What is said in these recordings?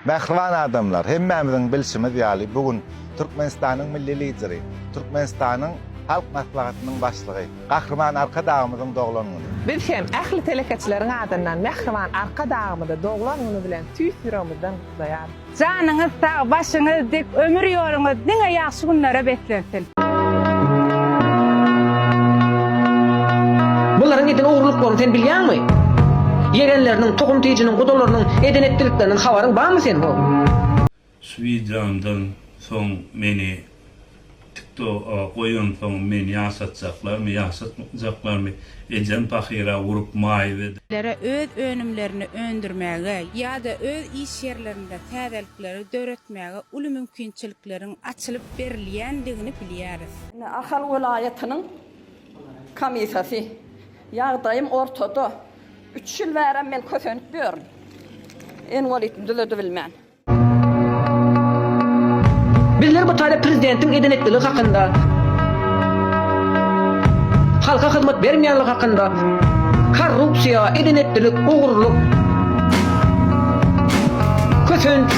Mähriban adamlar, hemmemizin bilşimiz ýaly bugün Türkmenistanyň milli lideri, Türkmenistanyň halk matbuatynyň başlygy, Gahrman Arka dağymyzyň doglan güni. Biz hem ähli telekeçileriň adyndan Mähriban Arka dağymyda doglan güni bilen tüýs ýüregimizden gutlaýar. Janyňyz sag, başyňyz dik, ömür ýoluňyz diňe ýaşy günlere betlensin. Bunların edin oğurluklarını sen bilýärmi? Yerenlerinin, tohum tiyicinin, gudolarynyň edenetdilikleriniň habaryň barmy sen bu? Swidrandan soň meni tikto goýan soň meni ýasatjaklarmy ejen pahira urup maýdy. Öz önümlerini öndürmäge ýa-da öz iş ýerlerinde täzelikleri döretmäge uly mümkinçilikleriň açylyp berilýändigini bilýäris. Ahal welaýatynyň komissiyasy ýagdaýym ortada. 3 ýyl bären men kösenip bördüm. En walitini düzedi bilmän. Bizler bu taýda prezidentiň edenetligi hakynda, halka hyzmat bermeýänligi hakynda, korrupsiýa, edenetlik, ogurluk, kösenç,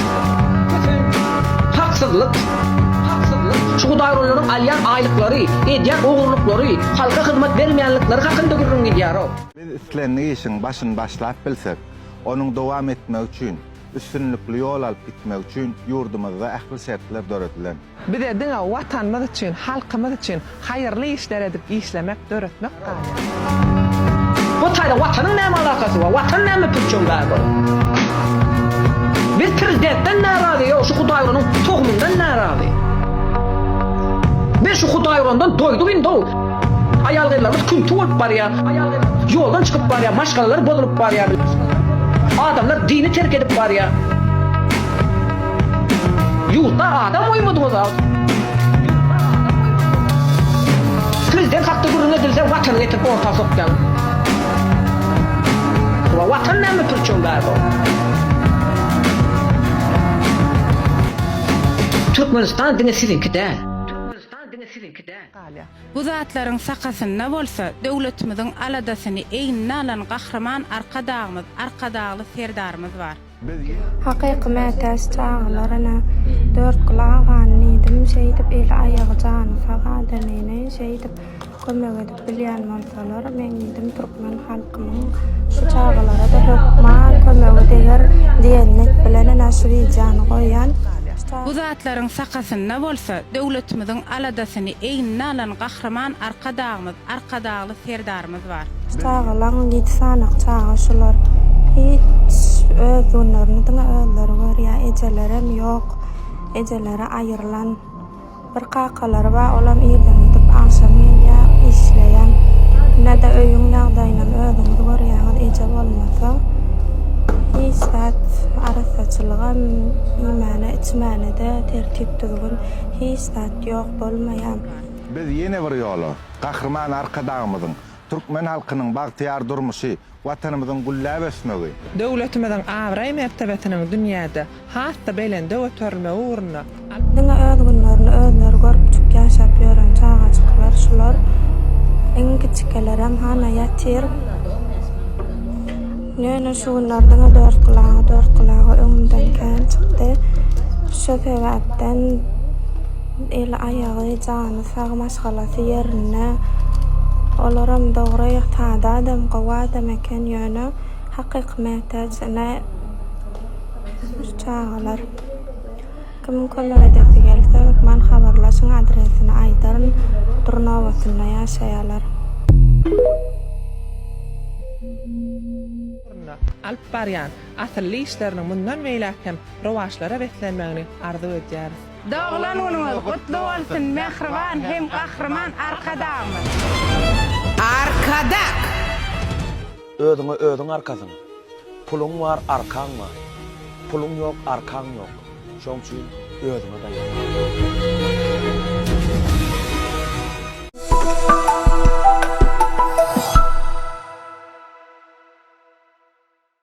haksızlyk, şu daýralaryň alýan aýlyklary, edýän ogurluklary, halka hyzmat bermeýänlikleri hakynda gürrüň edýär. Biz islendiği işin başın başlap bilsek, onun dowam etmek üçin, üstünlükli yol alıp gitmek üçin yurdumuzda ähli şertler döretilen. Bize diňe watanymyz üçin, halkymyz üçin haýyrly işler edip işlemek, döretmek galýar. Bu taýda watanyň näme alakasy bar? Watan näme türkçe bar? Biz prezidentden narazy, şu Hudaýyryň tohumyndan narazy. Ben şu Hudaýyryňdan doýdum indi. Ayalgyrlarymyz künti bolup barýar, ýoldan çykyp barýar, maşgalalar bolup barýar. Adamlar dini terk edip barýar. Ýurtda adam oýmady o zat. Prezident hakda gurrun edilse watany etip orta sokýan. Watan näme türkçe bar? Türkmenistan diňe sizinki däl. Bu zatlaryň sakasyna bolsa, döwletimiziň aladasyny eýnine alan Gahrman Arka dağymyz, Arka dağly serdarymyz bar. Hakyky mätäs çağlaryna dört gulaganynym şeýdip el aýagy jany fagadanene şeýdip kömek edip bilýän bolsalar men ýedim Türkmen halkynyň şu çağlara da hökman kömek eder diýenlik bilen näşri jany goýan. Bu zatlaryň sakasyna bolsa, döwletimiziň aladasyny eýnine alan Gahrman Arka dağymyz, Arka dağly serdarymyz bar. Çağlaryň ýetsanyk çağa şular hiç öz günlerini diňe özleri bar ýa ejelerem ýok. Ejelere aýrylan bir kakalary bar, olam ýerden edip aşamyňa işleýän. Näde öýüň nägdaýyndan özüňiz görýäňiz eje bolmasa hiçbir arasaçılığa, imana, içmanada tertip düzgün hiçbir yok bolmayan. Biz yeni bir ýoly, Gahrman Arka dağymyzyň, Türkmen halkynyň bagtyar durmuşy, watanymyzyň gullap ösmegi. Döwletimiziň awray mertebetiniň dünýäde hatda belen döwetörme uğruna Diňe öz günlerini özleri görüp çyk ýaşap ýören çağaçyklar şular eň kiçikelerem hana ýatyr. Nene şu günlerden dört kulağı öňümden kän çykdy. Şu sebäpden el aýagy jany sag maşgalasy ýerine olaram dogry ýatada adam gowada meken ýöne hakyky mätäjine çağalar. Kim kömek edip gelse man habarlaşyň adresini aýdaryn Turnawatyna ýaşaýarlar. alyp barýan asylly işlerini mundan beýläkem rowaşlara betlenmegini arzu edýär. Doglan günüňiz gutly bolsun Mähriban hem Gahrman Arka dağymyz. Arkadak. Özüňe özüň arkasyň. Puluň bar, arkaň bar. Puluň ýok, arkaň ýok. Şoň üçin özüňe daýan.